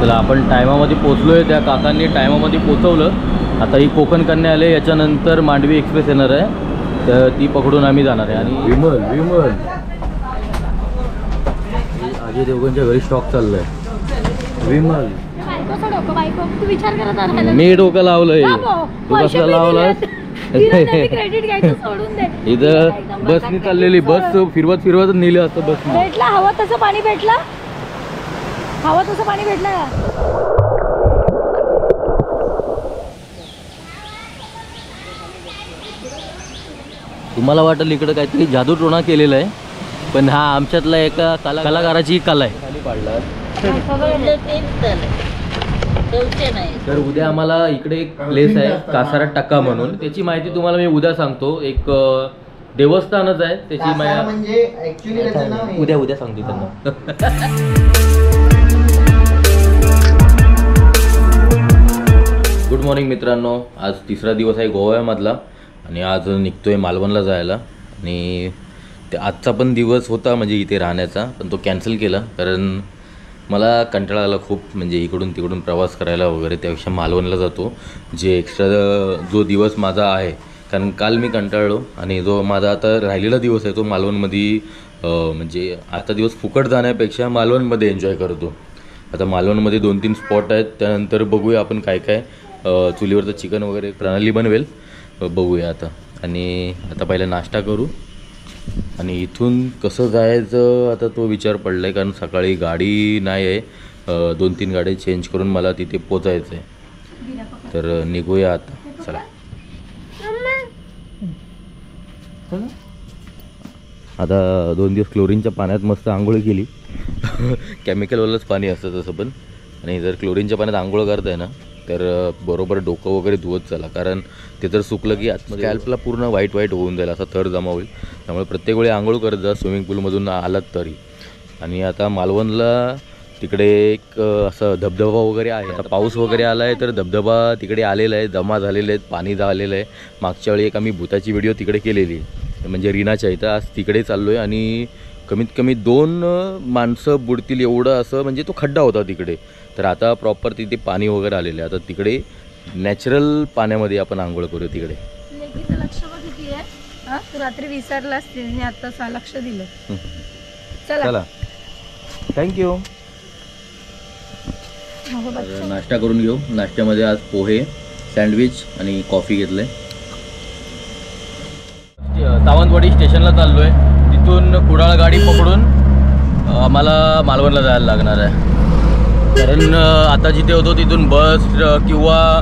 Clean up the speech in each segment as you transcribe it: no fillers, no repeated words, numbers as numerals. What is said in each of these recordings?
चला आपण टायमामध्ये पोचलोय, त्या काकांनी टायमामध्ये पोचवलं। आता ही कोकण कन्या आले, याच्यानंतर मांडवी एक्सप्रेस येणार आहे, तर ती पकडून आम्ही जाणार आहे। आणि विमल अजय देवगणच्या घरी स्टॉक चाललाय। विमल मी डोकं लावलंय, तू कसं लावलास? इथं बसनी चाललेली, बस फिरवत नेलं असतं बस। भेटला हवं तसं पाणी भेटलं, हवं तसं पाणी भेटलं का? तुम्हाला वाटेल इकडे काहीतरी जादूटोणा केलेला आहे, पण हा आमच्यातला एका कलाकाराची कला आहे। खाली पाडला तर उद्या आम्हाला इकडे एक प्लेस आहे कासारा टक्का म्हणून, त्याची माहिती तुम्हाला मी उद्या सांगतो। एक देवस्थानच आहे त्याची माहिती म्हणजे उद्या सांगतो त्यांना। गुड मॉर्निंग मित्रांनो, आज तिसरा दिवस आहे गोव्यामधला आणि आज निघतोय मालवणला जायला। आणि ते आजचा पण दिवस होता म्हणजे इथे राहण्याचा, पण तो कॅन्सल केला कारण मला कंटाळा आला खूप, म्हणजे इकडून तिकडून प्रवास करायला वगैरे, त्यापेक्षा मालवणला जातो। जे एक्स्ट्रा जो दिवस माझा आहे, कारण काल मी कंटाळलो आणि जो माझा आता राहिलेला दिवस आहे तो मालवणमध्ये म्हणजे आता दिवस फुकट जाण्यापेक्षा मालवणमध्ये एन्जॉय करतो। आता मालवणमध्ये 2-3 स्पॉट आहेत, त्यानंतर बघूया आपण काय काय चुलीवरचं चिकन वगैरे प्रणाली बनवेल, बघूया आता। आणि आता पहिला नाश्ता करू आणि इथून कसं जायचं आता तो विचार पडला आहे, कारण सकाळी गाडी नाही आहे, 2-3 गाडी चेंज करून मला तिथे पोचायचं आहे। तर निघूया आता, चला। आता 2 दिवस क्लोरीनच्या पाण्यात मस्त आंघोळ केली केमिकलवालंच पाणी असतं तसं पण, आणि जर क्लोरीनच्या पाण्यात आंघोळ करताय ना तर बरोबर डोकं वगैरे धुवत चला, कारण ते जर सुकलं की आतमध्ये स्कॅल्पला पूर्ण व्हाईट होऊन जाईल, असा थर जमा होईल। त्यामुळे प्रत्येक वेळी आंघोळ करत जा स्विमिंग पूलमधून आलात तरी। आणि आता मालवणला तिकडे एक असं धबधबा वगैरे आहे, आता पाऊस वगैरे आला आहे तर धबधबा तिकडे आलेला आहे, जमा झालेले आहेत, पाणी झालेलं आहे। मागच्या वेळी एक आम्ही भूताची व्हिडिओ तिकडे केलेली म्हणजे रीनाच्या इथं, आज तिकडे चाललो आहे आणि कमीत कमी 2 माणसं बुडतील एवढं असं म्हणजे तो खड्डा होता तिकडे। तर आता प्रॉपर तिथे पाणी वगैरे आलेलं आहे, आता तिकडे नॅचरल पाण्यामध्ये आपण आंघोळ करू तिकडे। लक्ष किती आहे, तू रात्री विसरलास, तिने आता लक्ष दिलं। चला थँक्यू। नाश्ता करून घेऊ, नाश्त्यामध्ये आज पोहे, सँडविच आणि कॉफी घेतलंय। सावंतवाडी स्टेशनला चाललोय, तिथून कुडाळ गाडी पकडून आम्हाला मालवणला जायला लागणार आहे, कारण आता जिथे होतो तिथून बस किंवा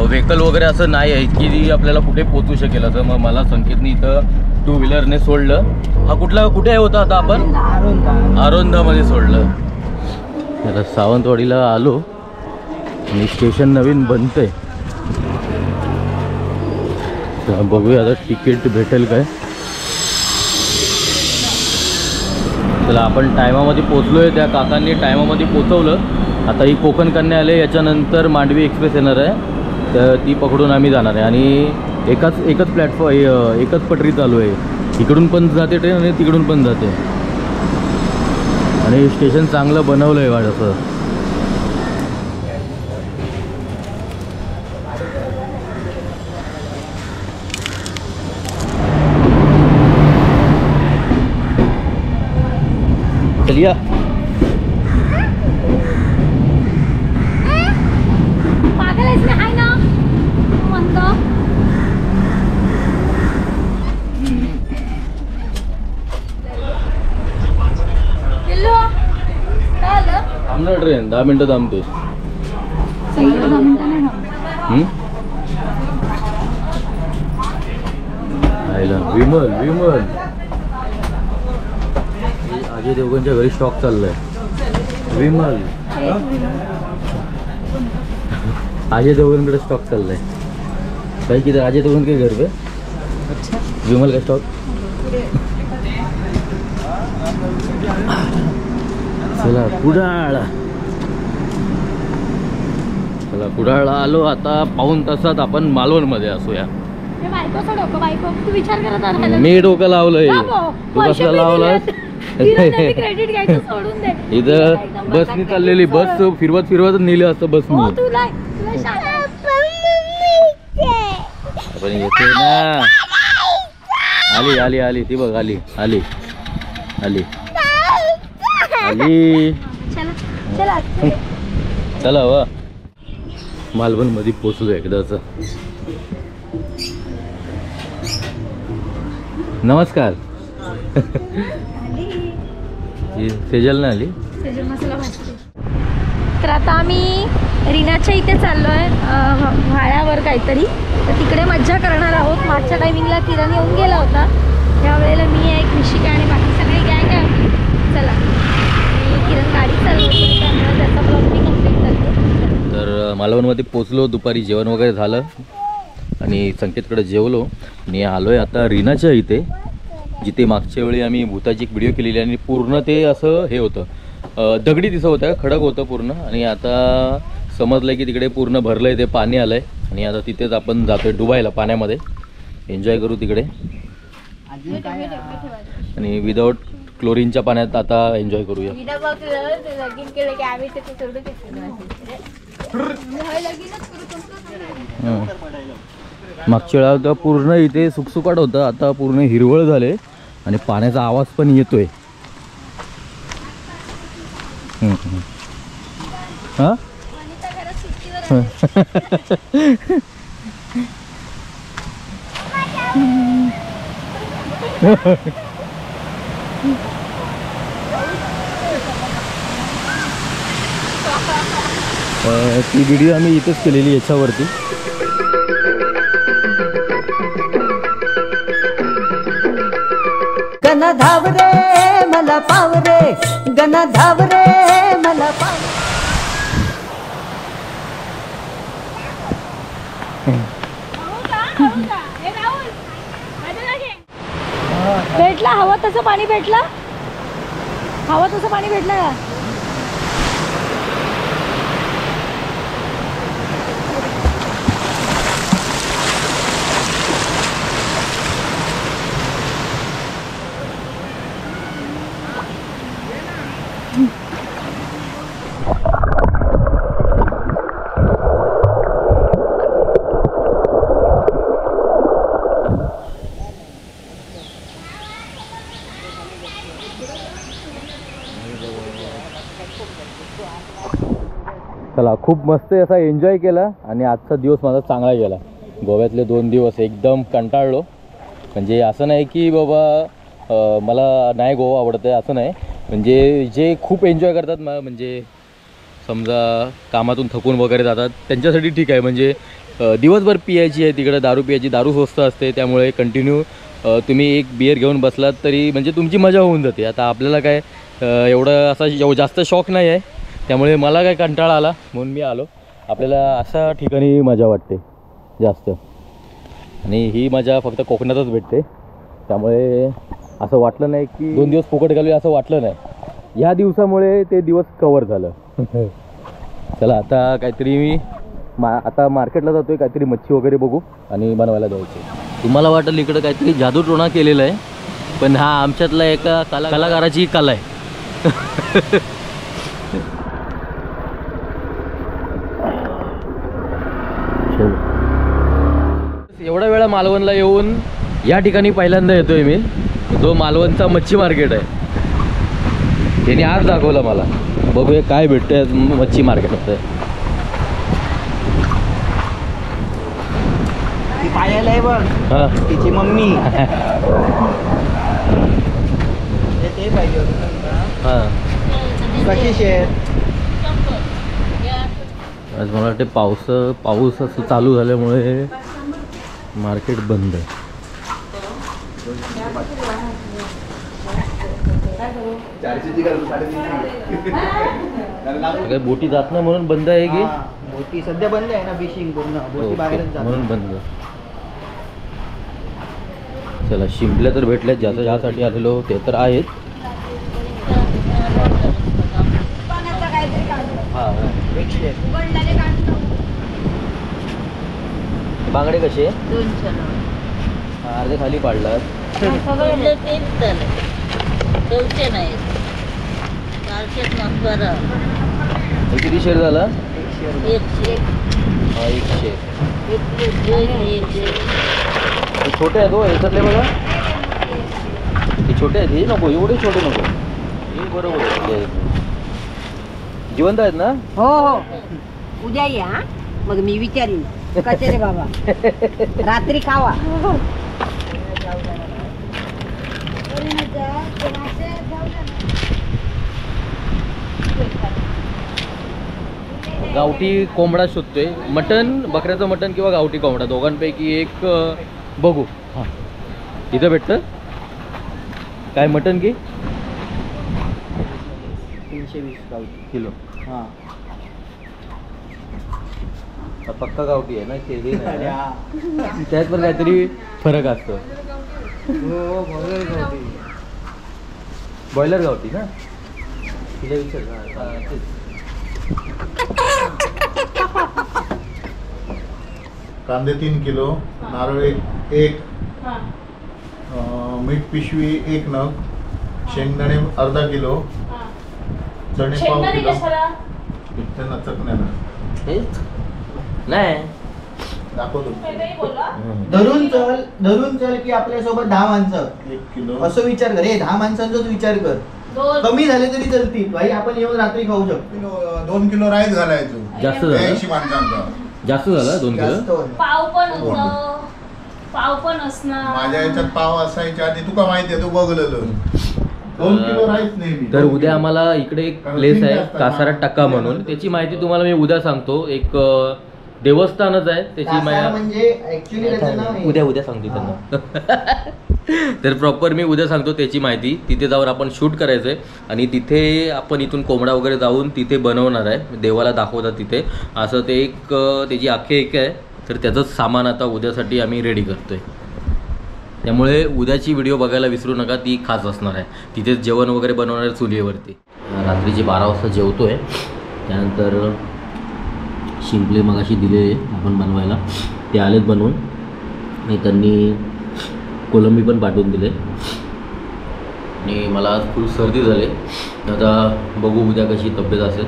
व्हेकल वगैरे असं नाही आहे की आपल्याला कुठे पोचू शकेल असं। मग मला संकेतने इथं 2 व्हीलरने सोडलं। हा कुठे होता आता आपण? आरोंधामध्ये सोडलं। आता सावंतवाडीला आलो आणि स्टेशन नवीन बनतंय, बघूया आता तिकीट भेटेल काय। चला आपण टायमामध्ये पोचलोय, त्या काकांनी टायमामध्ये पोचवलं। आता ही कोकण कन्या आले, याच्यानंतर मांडवी एक्सप्रेस येणार आहे, तर ती पकडून आम्ही जाणार आहे। आणि एकच प्लॅटफॉर्म, एकच पटरी चालू आहे, इकडून पण जाते ट्रेन आणि तिकडून पण जाते। आणि स्टेशन चांगलं बनवलं आहे वाटतं। चलिया पागल है इसमें, है ना म्हणतो। किलो आलं थांबणार ट्रेन, 10 मिनिटं थांबते। विमल अजय देवगणच्या घरी स्टॉक चाललाय। विमल अजय देवगणकडे स्टॉक चाललाय भाई, किधर अजय देवगन के घर पे? अच्छा, विमल का स्टॉक। चला कुडाळला आलो, आता पाऊण तासात आपण मालवणमध्ये असूया। बायको तू विचार करत मी डोकं लावलंय, तू कसं लावलास? क्रेडिट घ्यायचं सोडून दे. इथं बसनी चाललेली, बस फिरवत फिरवत नेलं असतं बसनी. हो, तुला शाळा पण येते ना. आली आली आली ती बघ, आली आली आली आली. चला चला चला वा, मालवण मध्ये पोचलो एकदाच. नमस्कार. सेजल ना आली. सेजल मसाला भाजते. तर आता आम्ही रीनाच्या इथे चाललोय व्हाळ्यावर काहीतरी, तर तिकडे मज्जा करणार आहोत. मागच्या टायमिंगला किरण येऊन गेला होता, त्यावेळेला मी एक ऋषिका आणि बाकी सगळे गँग आहे. चला, किरण गाडी चालवते त्यामुळे त्याचा ब्लॉग मी कंप्लीट करते. तर मालवणमध्ये पोचलो, दुपारी जेवण वगैरे झालं आणि संकेतकडे जेवलो आणि आलोय आता रीनाच्या इथे, जिथे मागच्या वेळी आम्ही भूताची एक व्हिडिओ केलेली आणि पूर्ण ते असं हे होतं, दगडी दिसत होतं, खडक होतं पूर्ण. आणि आता समजलं की तिकडे पूर्ण भरलंय, ते पाणी आलंय आणि आता तिथेच आपण जातोय डुबायला, पाण्यामध्ये एन्जॉय करू तिकडे. आणि विदाऊट क्लोरीनच्या पाण्यात आता एन्जॉय करूया. मागच्या वेळा पूर्ण इथे सुकसुकाट होतं, आता पूर्ण हिरवळ झाले आणि पाण्याचा आवाज पण येतोय. हा ती व्हिडिओ आम्ही इथेच केलेली याच्यावरती. गण धाव रे मला पाव रे, गण धाव रे मला पाव. भेटला हवा तसं पाणी, भेटला हवा तसं पाणी भेटलं का? चला, खूप मस्त असा एन्जॉय केला आणि आजचा दिवस माझा चांगला गेला. गोव्यातले 2 दिवस एकदम कंटाळलो. म्हणजे असं नाही की बाबा मला नाही गोवा आवडतं आहे, असं नाही. म्हणजे जे खूप एन्जॉय करतात म्हणजे समजा कामातून थकून वगैरे जातात त्यांच्यासाठी ठीक आहे. म्हणजे दिवसभर पियायची आहे तिकडं, दारू पियायची, दारू स्वस्त असते, त्यामुळे कंटिन्यू तुम्ही एक बियर घेऊन बसलात तरी म्हणजे तुमची मजा होऊन जाते. आता आपल्याला काय एवढं असा जास्त शौक नाही आहे, त्यामुळे मला काय कंटाळा आला म्हणून मी आलो. आपल्याला अशा ठिकाणी मजा वाटते जास्त, आणि ही मजा फक्त कोकणातच भेटते. त्यामुळे असं वाटलं नाही की 2 दिवस फुकट घालूया, असं वाटलं नाही. ह्या दिवसामुळे ते दिवस कवर झालं. चला, आता काहीतरी मी आता मार्केटला जातोय, काहीतरी मच्छी वगैरे बघू आणि बनवायला जायचं. तुम्हाला वाटेल इकडं काहीतरी जादूटोणा केलेला आहे, पण हा आमच्यातला एका कलाकाराची कला आहे. एवढ्या वेळा मालवणला येऊन या ठिकाणी पहिल्यांदा येतोय मी, जो मालवणचा मच्छी मार्केट आहे. त्याने आज दाखवलं मला. बघूया काय भेटतंय मच्छी मार्केट. पायाला आहे बघ, हां, तिची मम्मी. ते पाहिजे हां. कशी शेत. आज मला वाटते पाऊस असं चालू झाल्यामुळे मार्केट बंद आहे. काय बोटी जात नाही म्हणून बंद आहे की? बोटी सध्या बंद आहे ना, फिशिंग पूर्ण, बोटी बाहेरच जात म्हणून बंद. चला, शिंपल्या तर भेटल्यात, ज्यासाठी आलेलो ते तर आहेत. बांगडे कसे? अर्धे खाली पाडलात. ठेवते नाही सारखेच मग बरं हे किती शेर झाला? एकशे हा, 1 शेर. एकशे हे छोटे आहेत हो याच्यातले बघा. हे छोटे आहेत, हे नको, एवढे छोटे नको. हे बरोबर आहे. जिवंत आहेत ना? हो हो उद्या या मग मी विचारीन कसे रे बाबा रात्री खावा. गावठी कोंबडा शोधतोय. मटन, बकऱ्याचं मटन किंवा गावठी कोंबडा दोघांपैकी एक बघू. हां, इथं भेटतं काय मटन की 320 किलो. हां पक्का गावठी आहे ना ते, हे नाही. त्यात पण काहीतरी फरक असतो. बॉयलर गावठी ना तिला विचार. कांदे 3 किलो, नारळ एक, मीठ पिशवी 1 नग, शेंगदाणे अर्धा किलो, चणे पाव किलो. त्यांना चकण्याला नाही दाखवतो. धरून चल की आपल्यासोबत 10 माणसं 1 किलो असं विचार कर. 10 माणसांचाच विचार कर. कमी झाले तरी चलतील भाई, आपण येऊन रात्री खाऊ शकतो. 2 किलो राईस घालायचो. जास्त झालं? 80 माणसांचा. जास्त झालं 2 किलो. जास्त होईल. पाव पण होतं, पाव पण असणार. माझ्या याच्यात पाव असायच्या आधी तुका माहिती आहे, तू बघलेलं. 2 किलो राईस नेहमी. तर उद्या आम्हाला इकडे एक प्लेस आहे कासारा टक्का म्हणून, त्याची माहिती तुम्हाला मी उद्या सांगतो. एक देवस्थानच आहे त्याची कासारा माहिती म्हणजे ऍक्च्युली त्याचं नाव आहे. उद्या सांगते त्यांना. तर प्रॉपर मी उद्या सांगतो त्याची माहिती. तिथे जाऊन आपण शूट करायचं आहे आणि तिथे आपण इथून कोंबडा वगैरे जाऊन तिथे बनवणार आहे, देवाला दाखवतात तिथे. असं ते एक त्याची आख्यायिका आहे. तर त्याचंच सामान आता उद्यासाठी आम्ही रेडी करतोय. त्यामुळे उद्याची व्हिडिओ बघायला विसरू नका, ती खास असणार आहे. तिथेच जेवण वगैरे बनवणार आहे चुलीवरती. रात्रीचे 12 वाजता जेवतो आहे. त्यानंतर शिंपले मगाशी दिले आपण बनवायला, ते आलेत बनवून. आणि त्यांनी कोलंबी पण पाठवून दिले. आणि मला आज फुल सर्दी झाली. आता बघू उद्या कशी तब्येत असेल.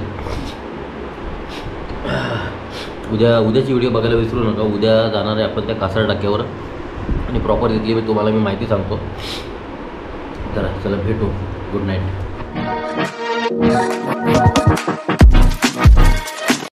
उद्याची व्हिडिओ बघायला विसरू नका. उद्या जाणार आहे आपण त्या कासारा टाक्यावर आणि प्रॉपर तिथली मी तुम्हाला माहिती सांगतो. तर चला भेटू. Good night.